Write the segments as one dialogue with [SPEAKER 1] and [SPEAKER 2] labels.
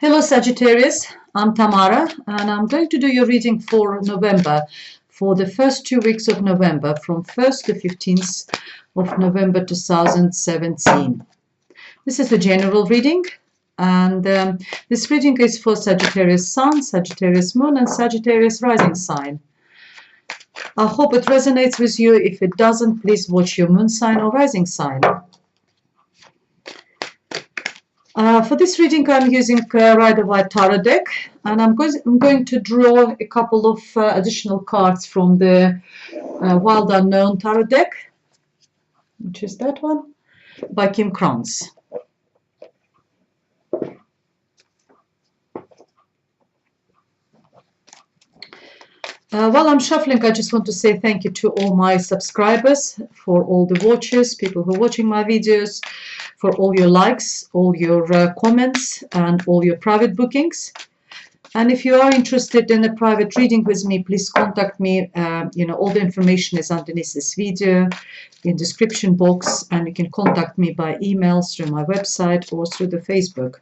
[SPEAKER 1] Hello Sagittarius, I'm Tamara and I'm going to do your reading for November, for the first 2 weeks of November, from 1st to 15th of November 2017. This is the general reading, and this reading is for Sagittarius Sun, Sagittarius Moon and Sagittarius Rising sign. I hope it resonates with you. If it doesn't, please watch your moon sign or rising sign. For this reading, I'm using Rider-Waite Tarot deck, and I'm going to draw a couple of additional cards from the Wild Unknown Tarot deck, which is that one, by Kim Krans. While I'm shuffling, I just want to say thank you to all my subscribers, for all the watchers, people who are watching my videos, for all your likes, all your comments, and all your private bookings. And if you are interested in a private reading with me, please contact me. All the information is underneath this video, in the description box, and you can contact me by email, through my website, or through the Facebook.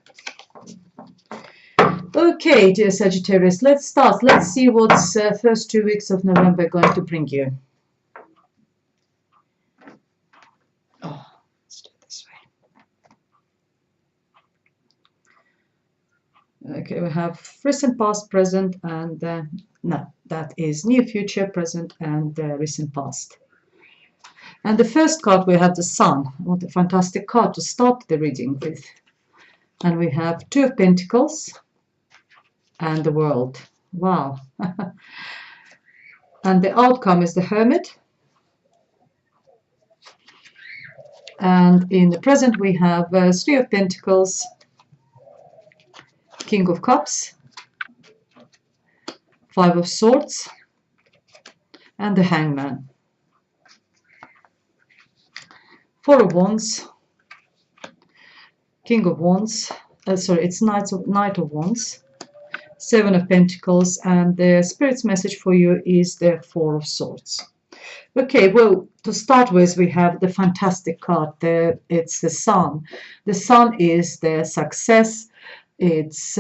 [SPEAKER 1] Okay, dear Sagittarius, let's start. Let's see what's first 2 weeks of November going to bring you. Oh, let's do it this way. Okay, we have recent, past, present, and no, that is near future, present, and recent past. And the first card, we have the Sun. What a fantastic card to start the reading with. And we have Two of Pentacles and the World. Wow. And the outcome is the Hermit. And in the present we have Three of Pentacles, King of Cups, Five of Swords, and the Hangman. Four of Wands, King of Wands, it's Knight of Wands, Seven of Pentacles, and the Spirit's message for you is the Four of Swords. Okay, well, to start with, we have the fantastic card. It's the Sun. The Sun is the success. It's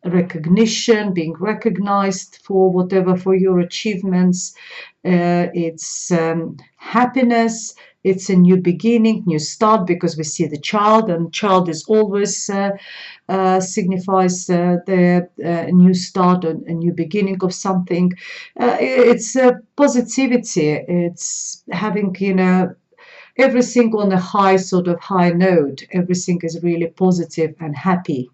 [SPEAKER 1] recognition, being recognized for whatever, for your achievements. It's happiness. It's a new beginning, new start, because we see the child, and child is always signifies the new start, a new beginning of something. It's positivity. It's having, everything on a high, sort of high note. Everything is really positive and happy.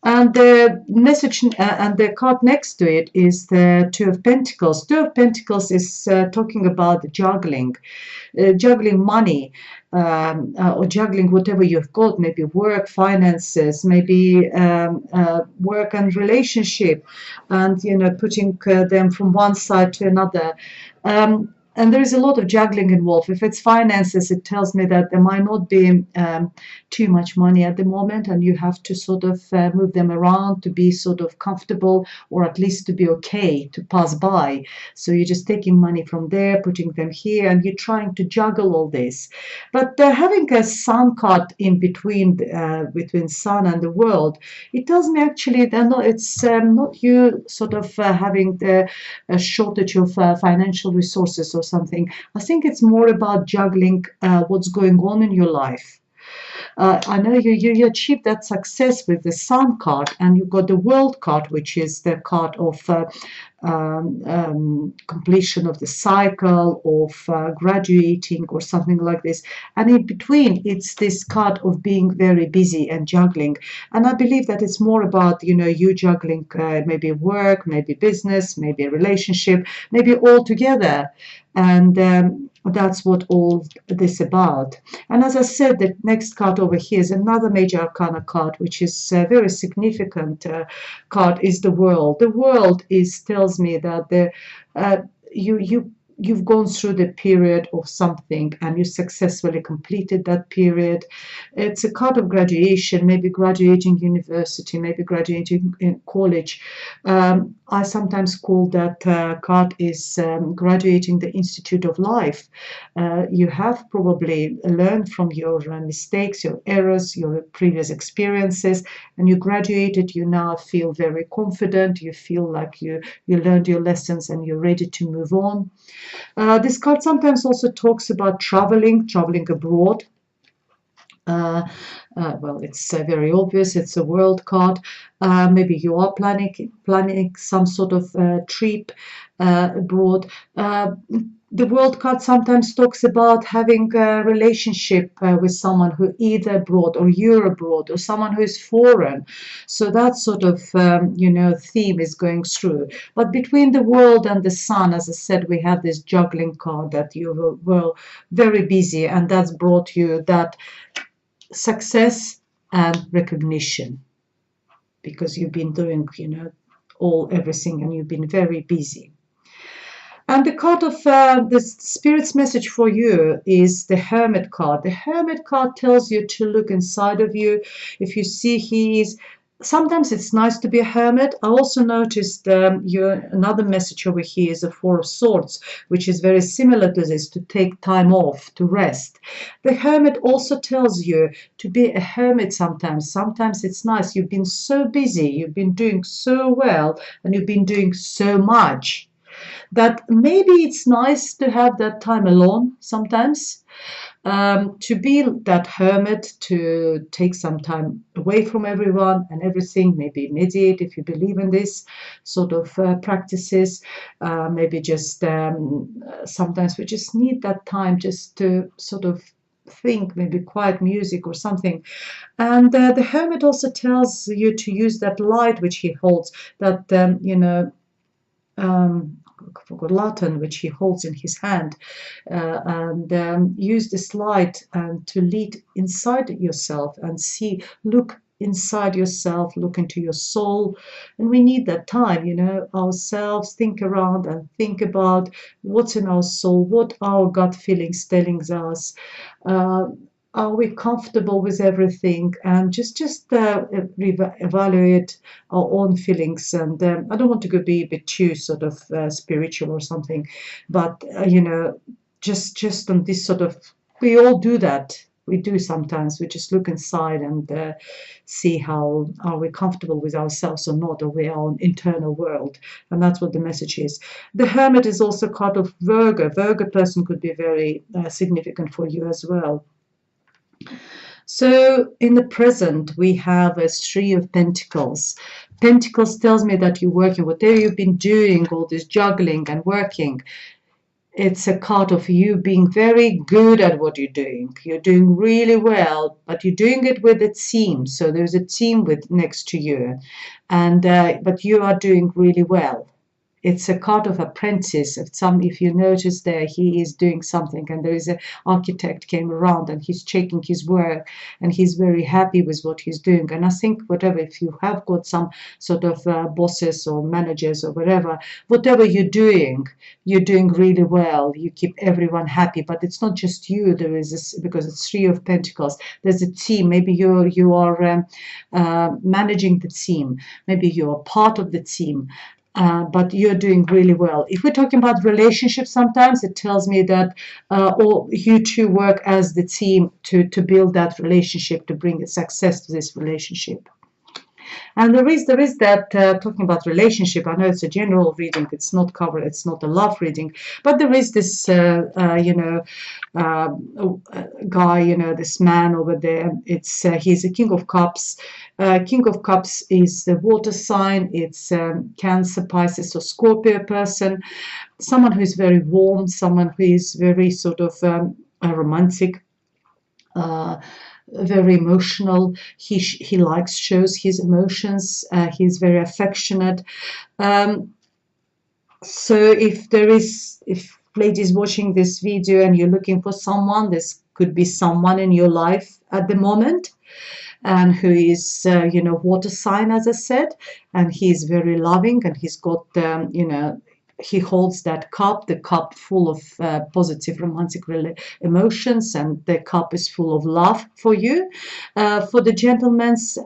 [SPEAKER 1] And the message and the card next to it is the Two of Pentacles. Two of Pentacles is talking about juggling, juggling money, or juggling whatever you've got, maybe work, finances, maybe work and relationship, and putting them from one side to another. And there is a lot of juggling involved. If it's finances, it tells me that there might not be too much money at the moment, and you have to sort of move them around to be sort of comfortable, or at least to be okay, to pass by. So you're just taking money from there, putting them here, and you're trying to juggle all this. But having a Sun card in between Sun and the World, it tells me actually that it's not you sort of having a shortage of financial resources or something. I think it's more about juggling what's going on in your life. I know you achieved that success with the Sun card, and you got the World card, which is the card of completion of the cycle, of graduating or something like this. And in between, it's this card of being very busy and juggling. And I believe that it's more about, you juggling maybe work, maybe business, maybe a relationship, maybe all together. And that's what all this about. And as I said, the next card over here is another major arcana card, which is a very significant card, is the World. The World tells me that you you've gone through the period of something and you successfully completed that period. It's a card of graduation, maybe graduating university, maybe graduating in college. I sometimes call that card is graduating the Institute of Life. You have probably learned from your mistakes, your errors, your previous experiences, and you graduated. You now feel very confident. You feel like you learned your lessons and you're ready to move on. This card sometimes also talks about traveling abroad. Well, it's very obvious. It's a world card. Maybe you are planning some sort of trip abroad. The world card sometimes talks about having a relationship with someone who either abroad or you're abroad or someone who is foreign. So that sort of theme is going through. But between the world and the sun, as I said, we have this juggling card that you were very busy, and that's brought you that success and recognition because you've been doing everything and you've been very busy. And the card of the Spirit's message for you is the Hermit card. The Hermit card tells you to look inside of you. If you see sometimes it's nice to be a hermit. I also noticed another message over here is the Four of Swords, which is very similar to this, to take time off, to rest. The Hermit also tells you to be a hermit sometimes. Sometimes it's nice. You've been so busy, you've been doing so well, and you've been doing so much that maybe it's nice to have that time alone sometimes. To be that hermit, to take some time away from everyone and everything, maybe meditate if you believe in this sort of practices. Maybe just sometimes we just need that time just to sort of think, maybe quiet music or something. And the hermit also tells you to use that light which he holds, that I forgot Latin, which he holds in his hand, and use this light to lead inside yourself and look inside yourself, look into your soul. And we need that time, ourselves, think around and think about what's in our soul, what our gut feelings telling us. Are we comfortable with everything? And just evaluate our own feelings. And I don't want to be a bit too sort of spiritual or something, but just on this sort of, we all do that. We do sometimes. We just look inside and see how are we comfortable with ourselves or not, or with our internal world. And that's what the message is. The Hermit is also card of Virgo. Virgo person could be very significant for you as well. So in the present, we have a Three of Pentacles. Pentacles tells me that you're working, whatever you've been doing, all this juggling and working, it's a card of you being very good at what you're doing. You're doing really well, but you're doing it with a team. So there's a team next to you, and but you are doing really well. It's a card of apprentice. If you notice there, he is doing something, and there is an architect came around and he's checking his work, and he's very happy with what he's doing. And I think if you have got some sort of bosses or managers or whatever you're doing really well. You keep everyone happy, but it's not just you. There is this, because it's Three of Pentacles. There's a team. Maybe you are managing the team. Maybe you are part of the team. But you're doing really well. If we're talking about relationships, sometimes it tells me that you two work as the team to build that relationship, to bring success to this relationship. And there is that talking about relationship. I know it's a general reading. It's not covered. It's not a love reading. But there is this, guy, this man over there. He's a King of Cups. King of Cups is the water sign. It's Cancer, Pisces, or Scorpio person. Someone who is very warm. Someone who is very sort of romantic. Very emotional. He shows his emotions. He's very affectionate. So if ladies watching this video and you're looking for someone, this could be someone in your life at the moment, and who is water sign, as I said, and he's very loving, and he's got he holds that cup, the cup full of positive romantic emotions, and the cup is full of love for you. For the gentlemen's,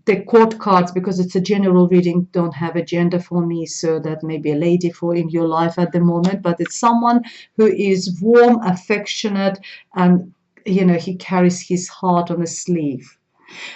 [SPEAKER 1] the court cards, because it's a general reading, don't have a gender for me, so that may be a lady for in your life at the moment, but it's someone who is warm, affectionate, and he carries his heart on his sleeve.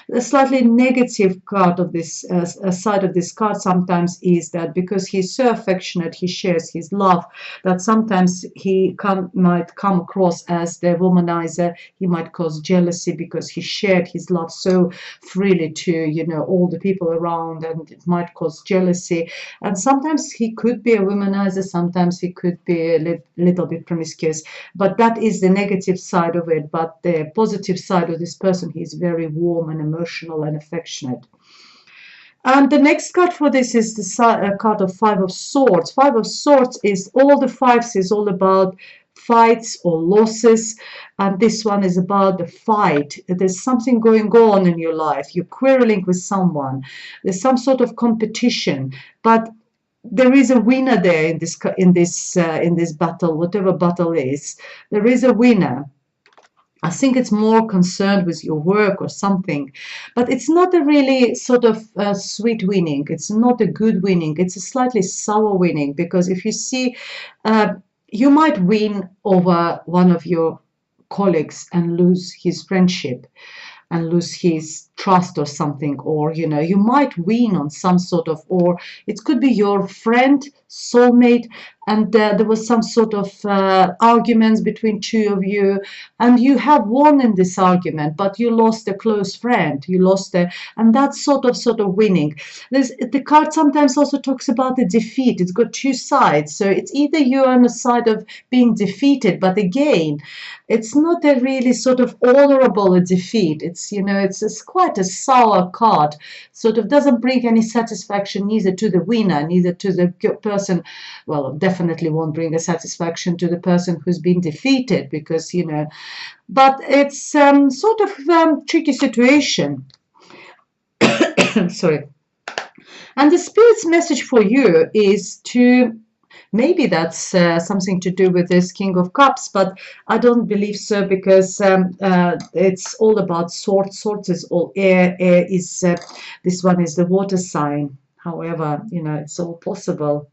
[SPEAKER 1] The slightly negative card of this side of this card sometimes is that because he's so affectionate, he shares his love, that sometimes he might come across as the womanizer. He might cause jealousy because he shared his love so freely to all the people around, and it might cause jealousy. And sometimes he could be a womanizer, sometimes he could be a little bit promiscuous, but that is the negative side of it. But the positive side of this person, he's very warm and emotional and affectionate. And the next card for this is the card of Five of Swords. Five of Swords is all the fives is all about fights or losses, and this one is about the fight. There's something going on in your life. You're quarreling with someone. There's some sort of competition, but there is a winner there in this battle, whatever battle is. There is a winner. I think it's more concerned with your work or something, but it's not a really sort of sweet winning. It's not a good winning. It's a slightly sour winning, because if you see, you might win over one of your colleagues and lose his friendship and lose his trust or something, or you might win on some sort of, or it could be your friend, soulmate, and there was some sort of arguments between two of you, and you have won in this argument, but you lost a close friend, and that's sort of winning. The card sometimes also talks about the defeat. It's got two sides, so it's either you're on the side of being defeated, but again, it's not a really sort of honorable defeat. It's quite a sour card, sort of doesn't bring any satisfaction neither to the winner, neither to the person. Well, definitely won't bring a satisfaction to the person who's been defeated, because but it's sort of tricky situation. Sorry. And the spirit's message for you is to, maybe that's something to do with this King of Cups, but I don't believe so, because it's all about swords. Swords is all air. Air is this one is the water sign. However, it's all possible.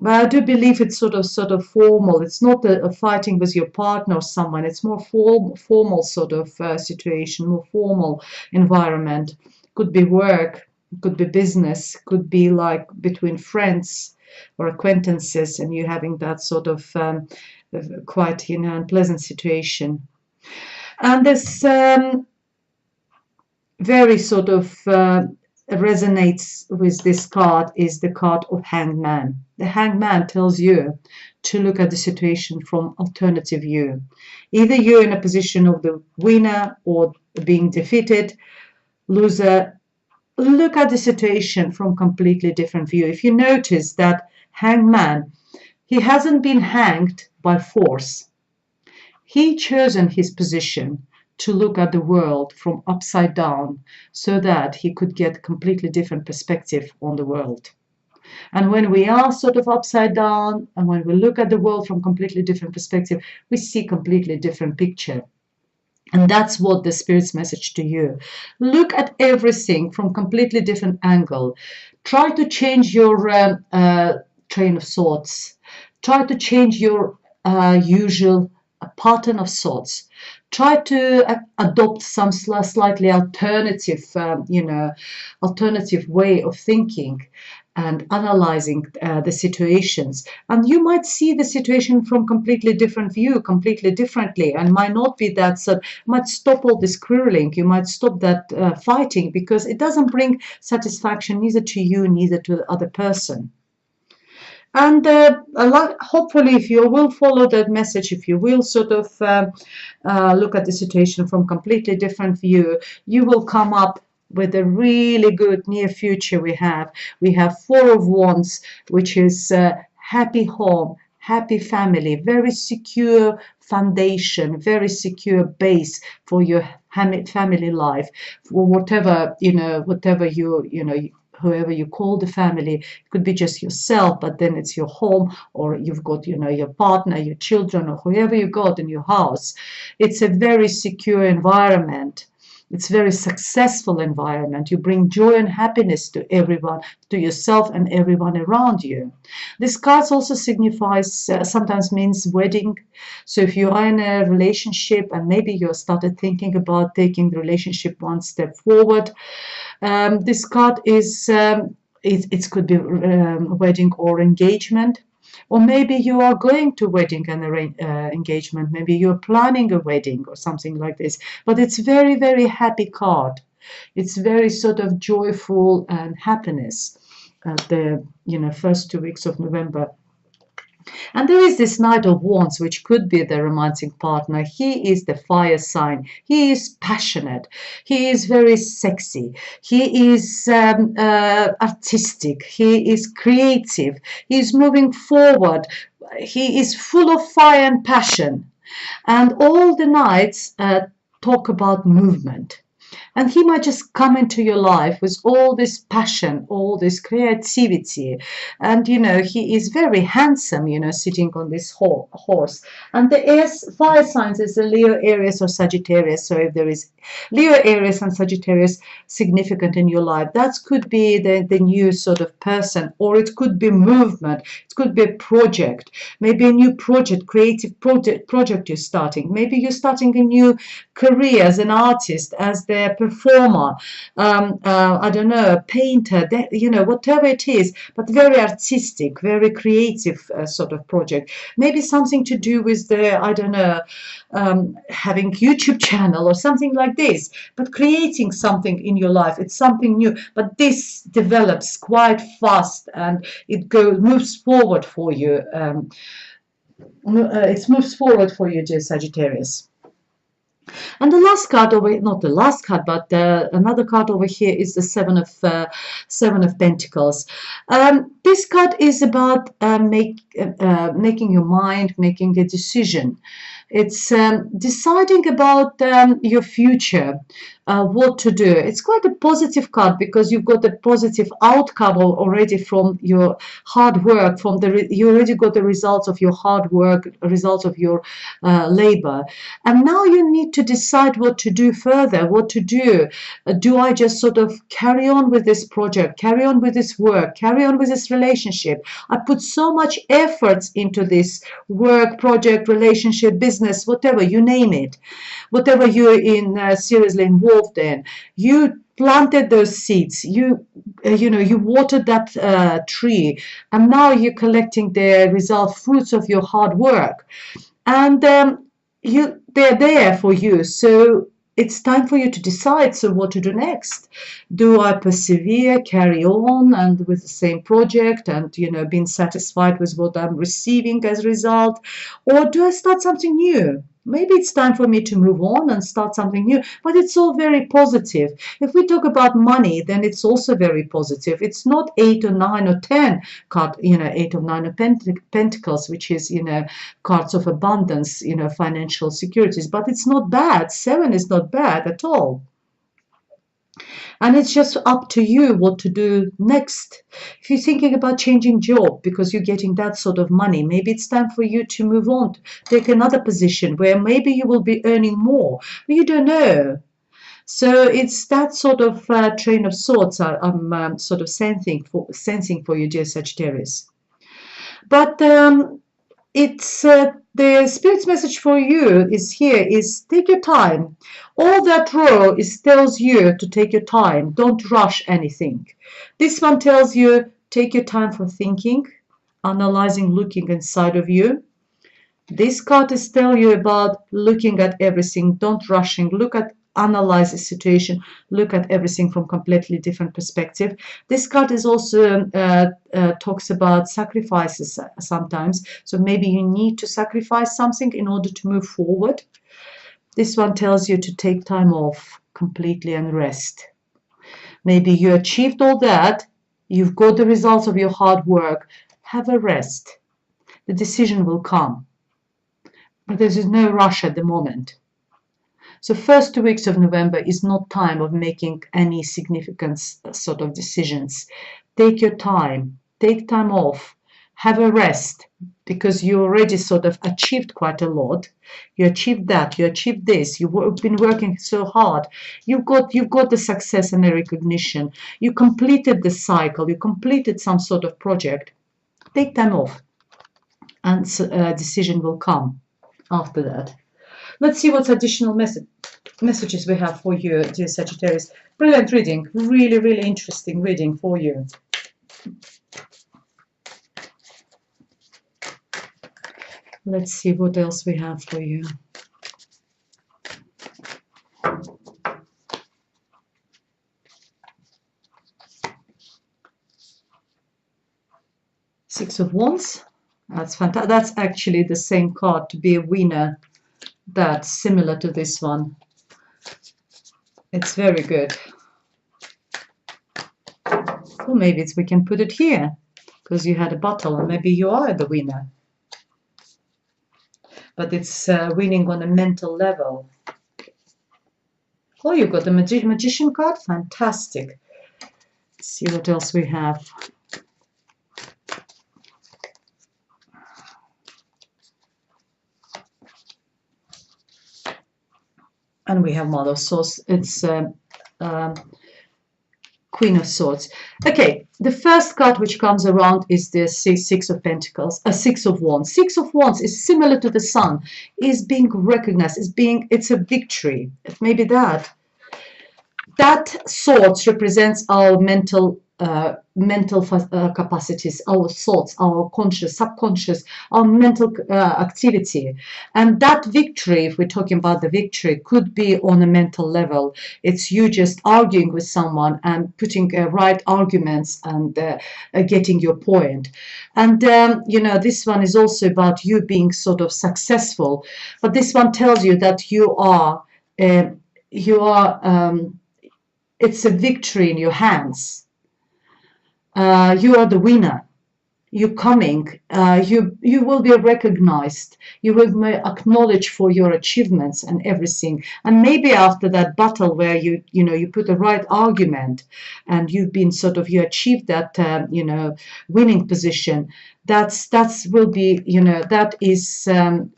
[SPEAKER 1] But I do believe it's sort of formal. It's not a fighting with your partner or someone. It's more formal sort of situation, more formal environment. Could be work, could be business, could be like between friends or acquaintances, and you having that sort of quite unpleasant situation. And this very sort of resonates with this card is the card of Hanged Man. The Hanged Man tells you to look at the situation from alternative view. Either you're in a position of the winner or being defeated, loser. Look at the situation from completely different view. If you notice that Hanged Man, he hasn't been hanged by force. He chosen his position to look at the world from upside down, so that he could get completely different perspective on the world. And when we are sort of upside down, and when we look at the world from completely different perspective, we see completely different picture. And that's what the spirit's message to you. Look at everything from completely different angle. Try to change your train of thoughts. Try to change your usual pattern of thoughts. Try to adopt some slightly alternative, alternative way of thinking and analyzing the situations. And you might see the situation from completely different view, completely differently, and might not be that, so might stop all this quarreling. You might stop that fighting, because it doesn't bring satisfaction neither to you, neither to the other person. And hopefully, if you will follow that message, if you will sort of look at the situation from completely different view, you will come up with a really good near future. We have Four of Wands, which is happy home, happy family, very secure foundation, very secure base for your family life, for whatever whatever you whoever you call the family. It could be just yourself, but then it's your home, or you've got, your partner, your children, or whoever you got in your house. It's a very secure environment. It's a very successful environment. You bring joy and happiness to everyone, to yourself and everyone around you. This card also signifies, sometimes means wedding. So if you are in a relationship and maybe you started thinking about taking the relationship one step forward, this card is, it could be wedding or engagement. Or maybe you are going to wedding and engagement. Maybe you're planning a wedding or something like this. But it's very, very happy card. It's very sort of joyful and happiness at the first 2 weeks of November. And there is this Knight of Wands, which could be the romantic partner. He is the fire sign. He is passionate. He is very sexy. He is artistic. He is creative. He is moving forward. He is full of fire and passion. And all the knights talk about movement. And he might just come into your life with all this passion, all this creativity. And, he is very handsome, sitting on this horse. And the fire signs is the Leo, Aries, or Sagittarius. So if there is Leo, Aries, and Sagittarius significant in your life, that could be the new sort of person, or it could be movement. It could be a project, maybe a new project, creative project you're starting. Maybe you're starting a new career as an artist, as the performer, I don't know, a painter, whatever it is, but very artistic, very creative sort of project. Maybe something to do with the, I don't know, having YouTube channel or something like this, but creating something in your life. It's something new, but this develops quite fast and it moves forward for you. It moves forward for you, dear Sagittarius. And the last card not the last card, but another card over here is the Seven of Pentacles. This card is about making your mind, making a decision. It's deciding about your future, what to do. It's quite a positive card because you've got a positive outcome already from your hard work. You already got the results of your hard work, results of your labor, and now you need to decide what to do further. What to do? Do I just sort of carry on with this project, carry on with this work, carry on with this relationship? I put so much efforts into this work, project, relationship, business, whatever, you name it, whatever you're seriously involved in. You planted those seeds, you watered that tree, and now you're collecting the fruits of your hard work, and they're there for you. So it's time for you to decide, so what to do next. Do I persevere, carry on and with the same project and being satisfied with what I'm receiving as a result, or do I start something new? Maybe it's time for me to move on and start something new, but it's all very positive. If we talk about money, then it's also very positive. It's not 8 or 9 or 10 card, 8 or 9 of Pentacles, which is, cards of abundance, financial securities, but it's not bad. 7 is not bad at all. And it's just up to you what to do next. If you're thinking about changing job because you're getting that sort of money, maybe it's time for you to move on, take another position where maybe you will be earning more, but you don't know. So it's that sort of train of thoughts I'm sort of sensing for you, dear Sagittarius. But it's the spirit's message for you is take your time. All that row tells you to take your time. Don't rush anything. This one tells you take your time for thinking, analyzing, looking inside of you. This card is telling you about looking at everything. Don't rushing. Analyze the situation, look at everything from completely different perspective. This card is also talks about sacrifices sometimes. So maybe you need to sacrifice something in order to move forward. This one tells you to take time off completely and rest. Maybe you achieved all that. You've got the results of your hard work. Have a rest. The decision will come. But there is no rush at the moment. So first 2 weeks of November is not time of making any significant sort of decisions. Take your time, take time off, have a rest, because you already sort of achieved quite a lot. You achieved that, you achieved this, you've been working so hard. You've got the success and the recognition. You completed the cycle, you completed some sort of project. Take time off, and a decision will come after that. Let's see what additional messages we have for you, dear Sagittarius. Brilliant reading, really, really interesting reading for you. Let's see what else we have for you. Six of Wands. That's fantastic. That's actually the same card to be a winner. That's similar to this one. It's very good. Or maybe we can put it here, because you had a battle and maybe you are the winner. But it's winning on a mental level. Oh, you've got the magician card. Fantastic. Let's see what else we have. And we have Mother of Swords. It's Queen of Swords. Okay, the first card which comes around is the Six of Pentacles, Six of Wands. Six of Wands is similar to the Sun, is being recognized, it's a victory. Maybe that swords represents our mental capacities, our thoughts, our conscious, subconscious, our mental activity. And that victory, if we're talking about the victory, could be on a mental level. It's you just arguing with someone and putting right arguments and getting your point. And you know, this one is also about you being sort of successful, but this one tells you that you are it's a victory in your hands. You are the winner. You're coming. You will be recognized. You will be acknowledged for your achievements and everything. And maybe after that battle where you put the right argument and you've been you achieved that winning position. That will be that is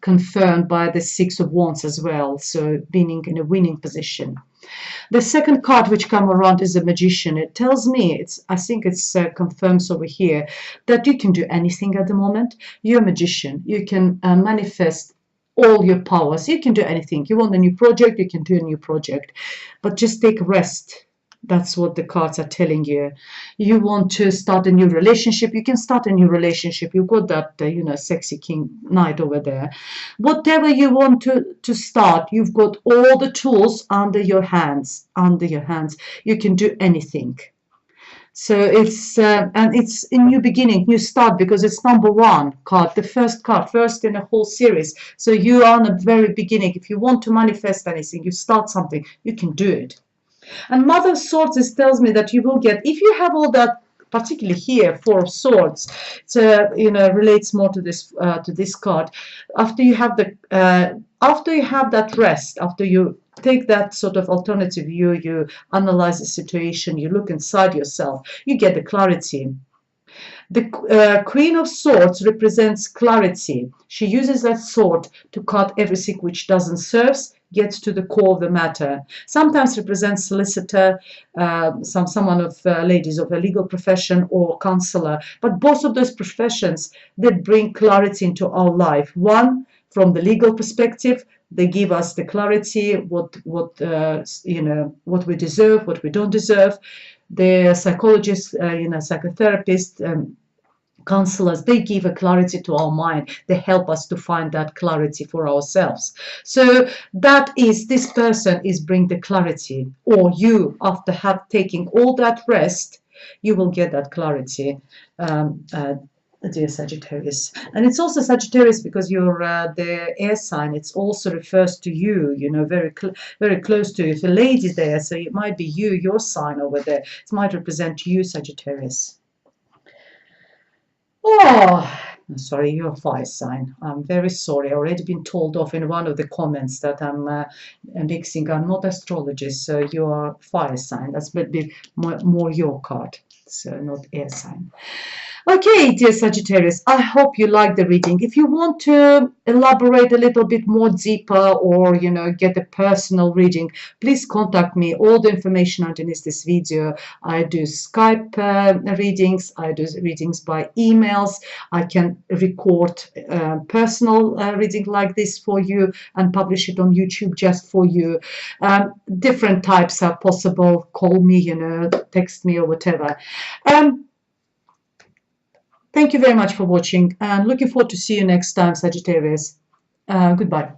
[SPEAKER 1] confirmed by the Six of Wands as well. So being in a winning position. The second card which come around is a Magician. It tells me, I think it's confirms over here, that you can do anything at the moment. You're a magician. You can manifest all your powers. You can do anything. You want a new project, you can do a new project. But just take rest. That's what the cards are telling you. You want to start a new relationship, you can start a new relationship. You've got that, sexy king knight over there. Whatever you want to start, you've got all the tools under your hands. You can do anything. So it's and it's a new beginning, new start, because it's number one card, the first card, first in a whole series. So you are on the very beginning. If you want to manifest anything, you start something, you can do it. And Mother of Swords tells me that you will get, if you have all that, particularly here, Four of Swords, relates more to this card. After you have that rest, after you take that sort of alternative view, you analyze the situation, you look inside yourself, you get the clarity. The Queen of Swords represents clarity. She uses that sword to cut everything which doesn't serve, gets to the core of the matter. Sometimes represents solicitor, someone of ladies of a legal profession, or counselor. But both of those professions, they bring clarity into our life. One, from the legal perspective, they give us the clarity, what we deserve, what we don't deserve. The psychologists, psychotherapists, counselors, they give a clarity to our mind. They help us to find that clarity for ourselves. So this person is bring the clarity, or you, after taking all that rest, you will get that clarity, dear Sagittarius. And it's also Sagittarius because you're the air sign. It also refers to you, very close to you. So ladies there, so it might be your sign over there. It might represent you, Sagittarius. Oh, Sorry, you're a fire sign. I'm very sorry. I've already been told off in one of the comments that I'm mixing. I'm not astrologist, so you are fire sign. That's a bit more your card, so not air sign. Okay, dear Sagittarius, I hope you like the reading. If you want to elaborate a little bit more deeper, or get a personal reading, please contact me. All the information underneath this video. I do Skype readings, I do readings by emails, I can record personal reading like this for you and publish it on YouTube just for you. Different types are possible. Call me, text me or whatever. Thank you very much for watching, and looking forward to see you next time, Sagittarius. Goodbye.